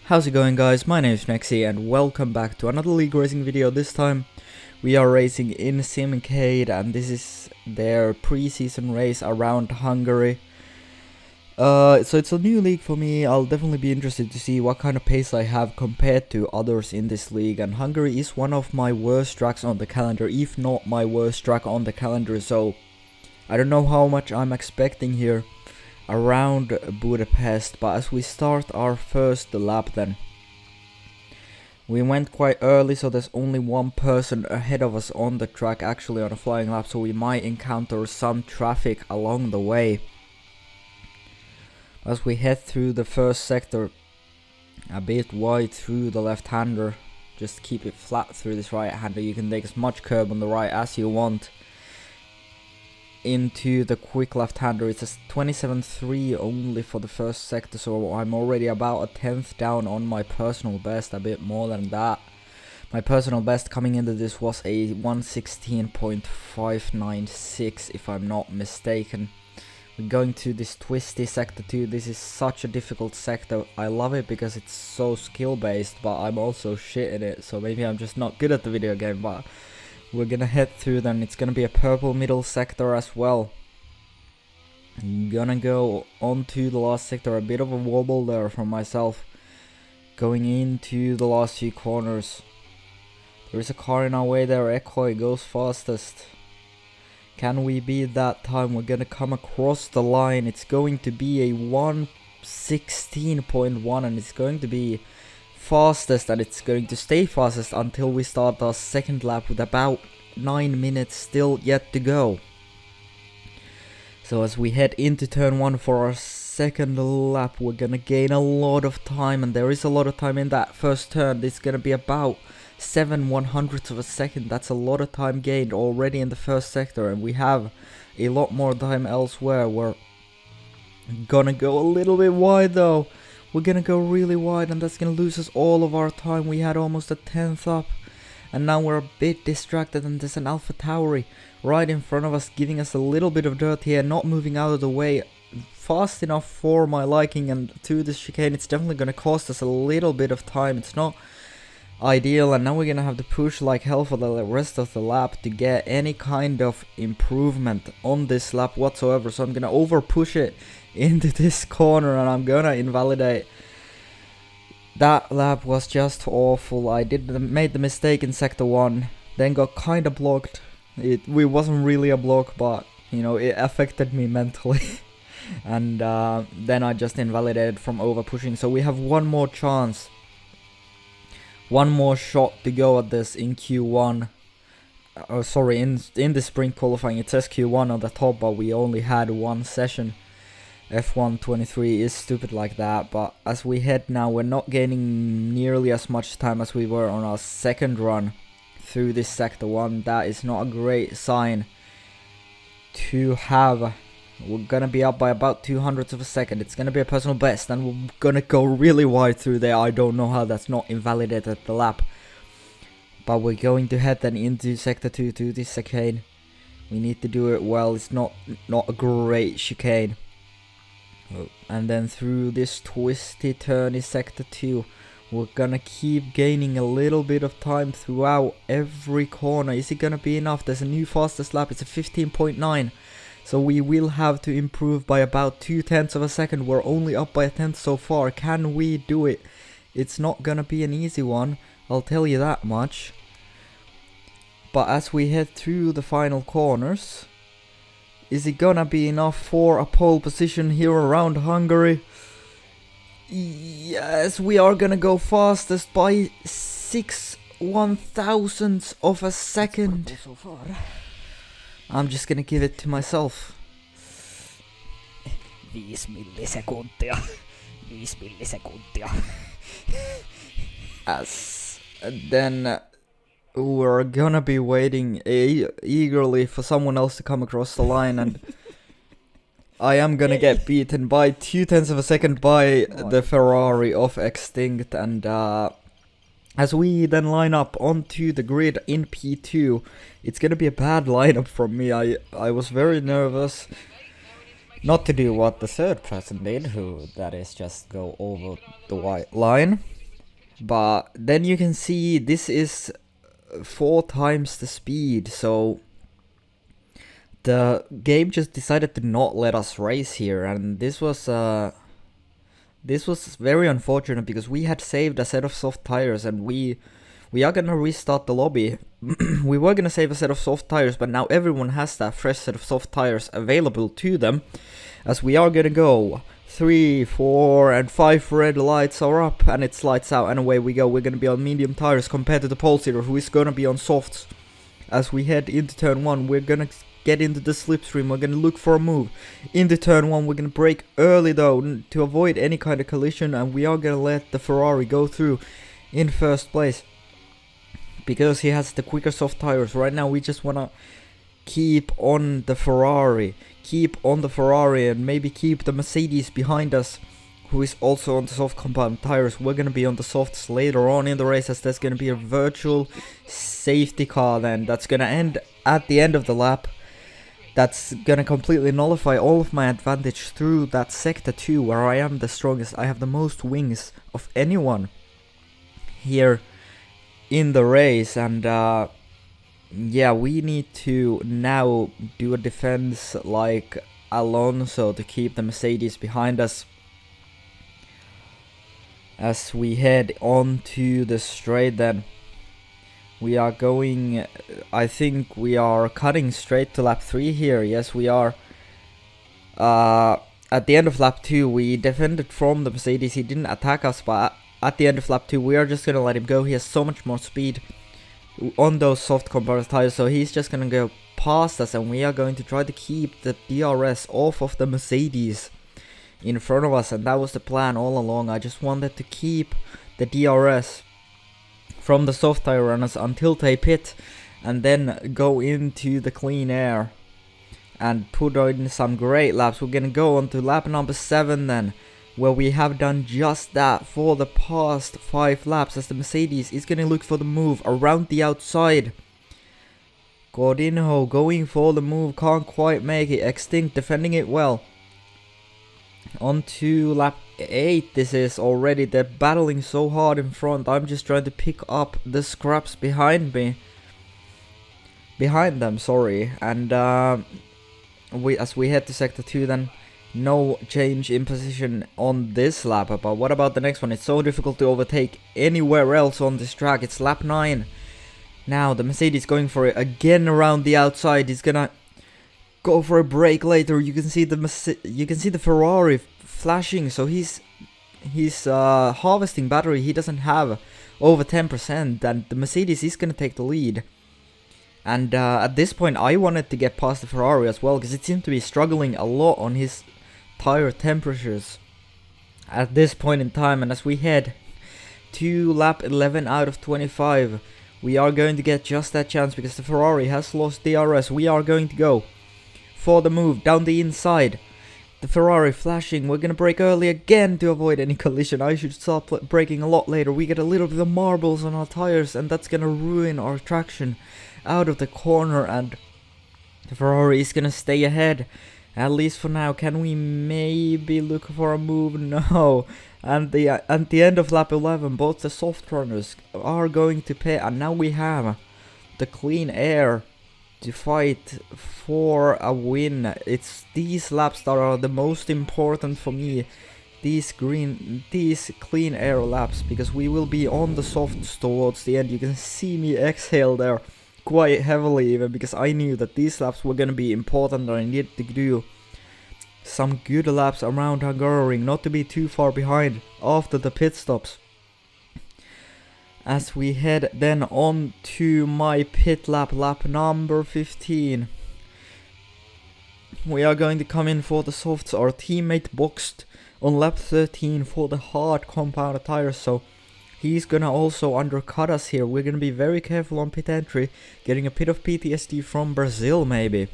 How's it going, guys? My name is Nexy and welcome back to another League Racing video. This time we are racing in Simcade and this is their pre-season race around Hungary. So it's a new league for me. I'll definitely be interested to see what kind of pace I have compared to others in this league, and Hungary is one of my worst tracks on the calendar, if not my worst track on the calendar, so I don't know how much I'm expecting here around Budapest. But as we start our first lap, then we went quite early, so there's only one person ahead of us on the track, actually on a flying lap, so we might encounter some traffic along the way. As we head through the first sector, a bit wide through the left-hander, just keep it flat through this right-hander. You can take as much curb on the right as you want. Into the quick left-hander, it's a 27.3 only for the first sector, so I'm already about a tenth down on my personal best, a bit more than that. My personal best coming into this was a 116.596 if I'm not mistaken. We're going to this twisty sector 2. This is such a difficult sector. I love it because it's so skill based, but I'm also shit at it, so maybe I'm just not good at the video game. But we're gonna head through, then it's gonna be a purple middle sector as well. I'm gonna go on to the last sector, a bit of a wobble there from myself. Going into the last few corners. There is a car in our way there, Echo goes fastest. Can we beat that time? We're gonna come across the line. It's going to be a 116.1 and it's going to be fastest, and it's going to stay fastest until we start our second lap with about 9 minutes still yet to go. So as we head into turn 1 for our second lap, we're gonna gain a lot of time, and there is a lot of time in that first turn. It's gonna be about 7/100ths of a second. That's a lot of time gained already in the first sector, and we have a lot more time elsewhere. We're gonna go a little bit wide though. We're gonna go really wide, and that's gonna lose us all of our time. We had almost a tenth up, and now we're a bit distracted, and there's an Alpha Tauri right in front of us giving us a little bit of dirt here, not moving out of the way fast enough for my liking, and through this chicane it's definitely gonna cost us a little bit of time. It's not ideal, and now we're gonna have to push like hell for the rest of the lap to get any kind of improvement on this lap whatsoever. So I'm gonna over push it into this corner, and I'm gonna invalidate. That lap was just awful. I made the mistake in sector 1, then got kinda blocked. It wasn't really a block, but you know, it affected me mentally. And then I just invalidated from over pushing. So we have one more chance, one more shot to go at this in Q1. Oh, sorry, in the sprint qualifying it says Q1 on the top, but we only had one session. F1 23 is stupid like that. But as we head now, we're not gaining nearly as much time as we were on our second run through this sector 1. That is not a great sign to have. We're gonna be up by about 200ths of a second. It's gonna be a personal best, and we're gonna go really wide through there. I don't know how that's not invalidated the lap. But we're going to head then into sector 2 to this chicane. We need to do it well. It's not a great chicane. And then through this twisty turn is sector 2. We're gonna keep gaining a little bit of time throughout every corner. Is it gonna be enough? There's a new fastest lap. It's a 15.9. So we will have to improve by about 0.2 of a second. We're only up by a tenth so far. Can we do it? It's not gonna be an easy one, I'll tell you that much. But as we head through the final corners, is it gonna be enough for a pole position here around Hungary? Yes, we are gonna go fastest by 6/1000ths of a second. I'm just gonna give it to myself. 5 millisekuntia. 5 millisekuntia. As then we're gonna be waiting eagerly for someone else to come across the line, and I am gonna get beaten by 0.2 of a second by the Ferrari of Extinct. And as we then line up onto the grid in P2, it's gonna be a bad lineup from me. I was very nervous Not to do what the third person did, who that is just go over the white line. But then you can see this is 4 times the speed, so the game just decided to not let us race here, and this was very unfortunate because we had saved a set of soft tires, and we are gonna restart the lobby. We were gonna save a set of soft tires, but now everyone has that fresh set of soft tires available to them, as we are gonna go 3, 4, and 5 red lights are up, and it's lights out, and away we go. We're gonna be on medium tires compared to the pole sitter, who is gonna be on softs. As we head into turn 1, we're gonna get into the slipstream. We're gonna look for a move into turn 1. We're gonna brake early though to avoid any kind of collision, and we are gonna let the Ferrari go through in first place because he has the quicker soft tires. Right now we just wanna keep on the Ferrari, and maybe keep the Mercedes behind us, who is also on the soft compound tires. We're gonna be on the softs later on in the race, as there's gonna be a virtual safety car then that's gonna end at the end of the lap. That's gonna completely nullify all of my advantage through that sector 2, where I am the strongest. I have the most wings of anyone here in the race, and yeah, we need to now do a defense like Alonso to keep the Mercedes behind us as we head onto the straight. Then we are going, I think we are cutting straight to lap 3 here. Yes, we are. At the end of lap 2 we defended from the Mercedes. He didn't attack us, but at the end of lap 2 we are just gonna let him go. He has so much more speed on those soft compound tires, so he's just gonna go past us, and we are going to try to keep the DRS off of the Mercedes in front of us, and that was the plan all along. I just wanted to keep the DRS from the soft tire runners until they pit, and then go into the clean air and put in some great laps. We're gonna go on to lap number 7 then, where we have done just that for the past 5 laps, as the Mercedes is gonna look for the move around the outside. Godinho going for the move, can't quite make it. Extinct defending it well. On to lap 8 this is already. They're battling so hard in front. I'm just trying to pick up the scraps behind them, sorry. And as we head to sector 2 then, no change in position on this lap, but what about the next one? It's so difficult to overtake anywhere else on this track. It's lap 9. Now the Mercedes going for it again around the outside. He's gonna go for a break later. You can see the Ferrari flashing, so he's harvesting battery. He doesn't have over 10%, and the Mercedes is gonna take the lead. And at this point I wanted to get past the Ferrari as well, because it seemed to be struggling a lot on his tire temperatures at this point in time. And as we head to lap 11 out of 25, we are going to get just that chance, because the Ferrari has lost DRS. We are going to go for the move down the inside. The Ferrari flashing. We're gonna brake early again to avoid any collision. I should start braking a lot later. We get a little bit of marbles on our tires, and that's gonna ruin our traction out of the corner, and the Ferrari is gonna stay ahead, at least for now. Can we maybe look for a move? No. And at the end of lap 11, both the soft runners are going to pit, and now we have the clean air to fight for a win. It's these laps that are the most important for me, these clean air laps, because we will be on the softs towards the end. You can see me exhale there quite heavily, even because I knew that these laps were gonna be important, and I needed to do some good laps around Hungary, not to be too far behind after the pit stops. As we head then on to my pit lap, lap number 15. We are going to come in for the softs. Our teammate boxed on lap 13 for the hard compound tires, so he's gonna also undercut us here. We're gonna be very careful on pit entry, getting a bit of PTSD from Brazil maybe.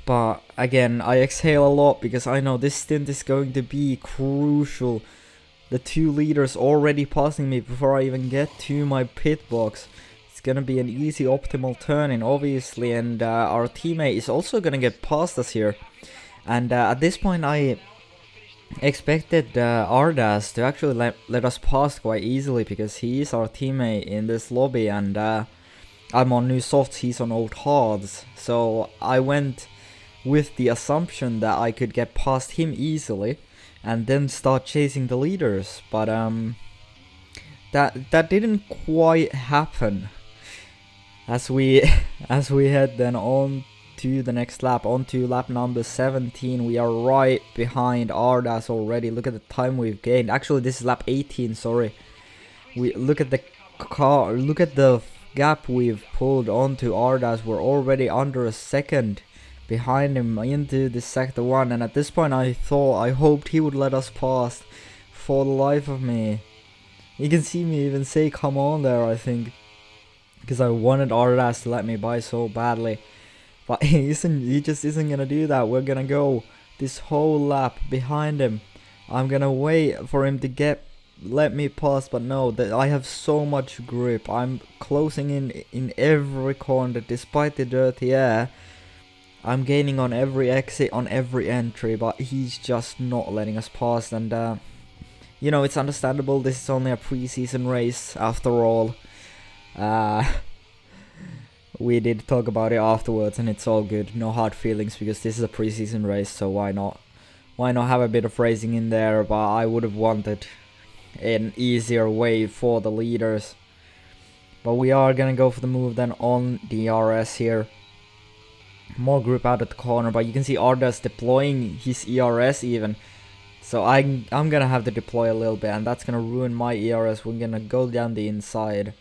But again, I exhale a lot because I know this stint is going to be crucial. The 2 leaders already passing me before I even get to my pit box. It's gonna be an easy optimal turn in, obviously, and our teammate is also gonna get past us here. And at this point I expected Ardas to actually let us pass quite easily, because he is our teammate in this lobby, and I'm on new softs, he's on old hards. So I went with the assumption that I could get past him easily and then start chasing the leaders, but that didn't quite happen. As we head then on to the next lap, on to lap number 17, we are right behind Ardas already. Look at the time we've gained. Actually, this is lap 18, sorry. We look at the car, look at the gap we've pulled onto Ardas. We're already under a second behind him into the sector 1, and at this point I hoped he would let us pass. For the life of me, you can see me even say come on there, I think, because I wanted Ardas to let me by so badly. But he just isn't gonna do that. We're gonna go this whole lap behind him. I'm gonna wait for him to let me pass, but no, I have so much grip. I'm closing in every corner despite the dirty air. I'm gaining on every exit, on every entry, but he's just not letting us pass. And you know, it's understandable, this is only a pre-season race after all. We did talk about it afterwards, and it's all good, no hard feelings, because this is a pre-season race, so why not have a bit of racing in there. But I would have wanted an easier way for the leaders. But we are gonna go for the move then on DRS here. More group out at the corner, but you can see Ardas deploying his ERS even. So I'm gonna have to deploy a little bit, and that's gonna ruin my ERS. We're gonna go down the inside.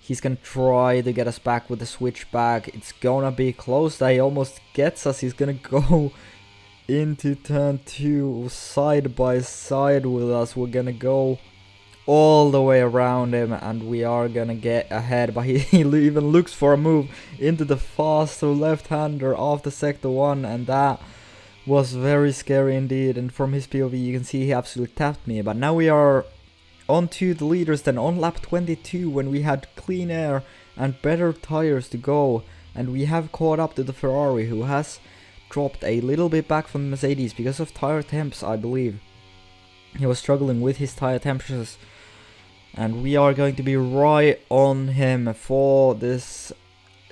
He's gonna try to get us back with the switchback. It's gonna be close. He almost gets us. He's gonna go into turn 2 side by side with us. We're gonna go all the way around him, and we are gonna get ahead. But he even looks for a move into the faster left-hander after sector 1, and that was very scary indeed. And from his POV you can see he absolutely tapped me. But now we are on to the leaders then on lap 22, when we had clean air and better tires to go, and we have caught up to the Ferrari, who has dropped a little bit back from the Mercedes because of tire temps, I believe. He was struggling with his tire temperatures, and we are going to be right on him for this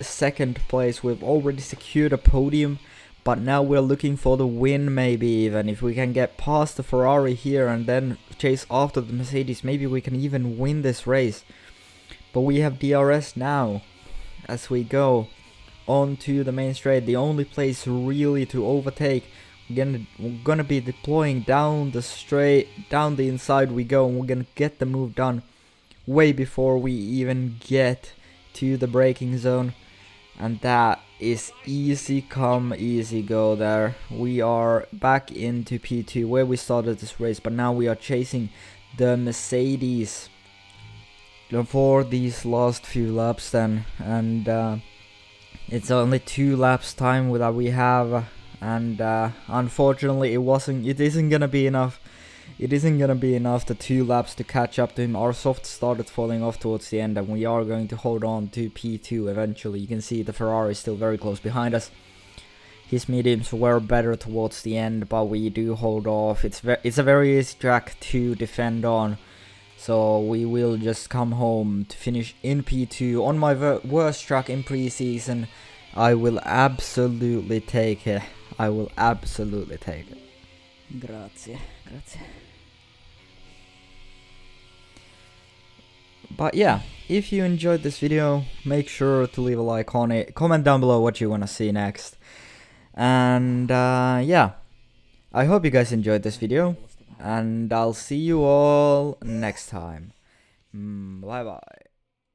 second place. We've already secured a podium, but now we're looking for the win. Maybe even if we can get past the Ferrari here and then chase after the Mercedes, maybe we can even win this race. But we have DRS now as we go on to the main straight, the only place really to overtake. We're gonna be deploying down the straight, down the inside we go, and we're gonna get the move done way before we even get to the braking zone. And that is easy come, easy go there. We are back into P2 where we started this race, but now we are chasing the Mercedes for these last few laps then. And it's only 2 laps time that we have, and unfortunately it isn't gonna be enough. It isn't gonna be enough, the 2 laps, to catch up to him. Our soft started falling off towards the end, and we are going to hold on to P2 eventually. You can see the Ferrari is still very close behind us. His mediums were better towards the end, but we do hold off. It's a very easy track to defend on, so we will just come home to finish in P2 on my worst track in pre-season. I will absolutely take it. I will absolutely take it. Grazie, grazie. But yeah, if you enjoyed this video, make sure to leave a like on it. Comment down below what you want to see next. And yeah, I hope you guys enjoyed this video, and I'll see you all next time. Bye bye.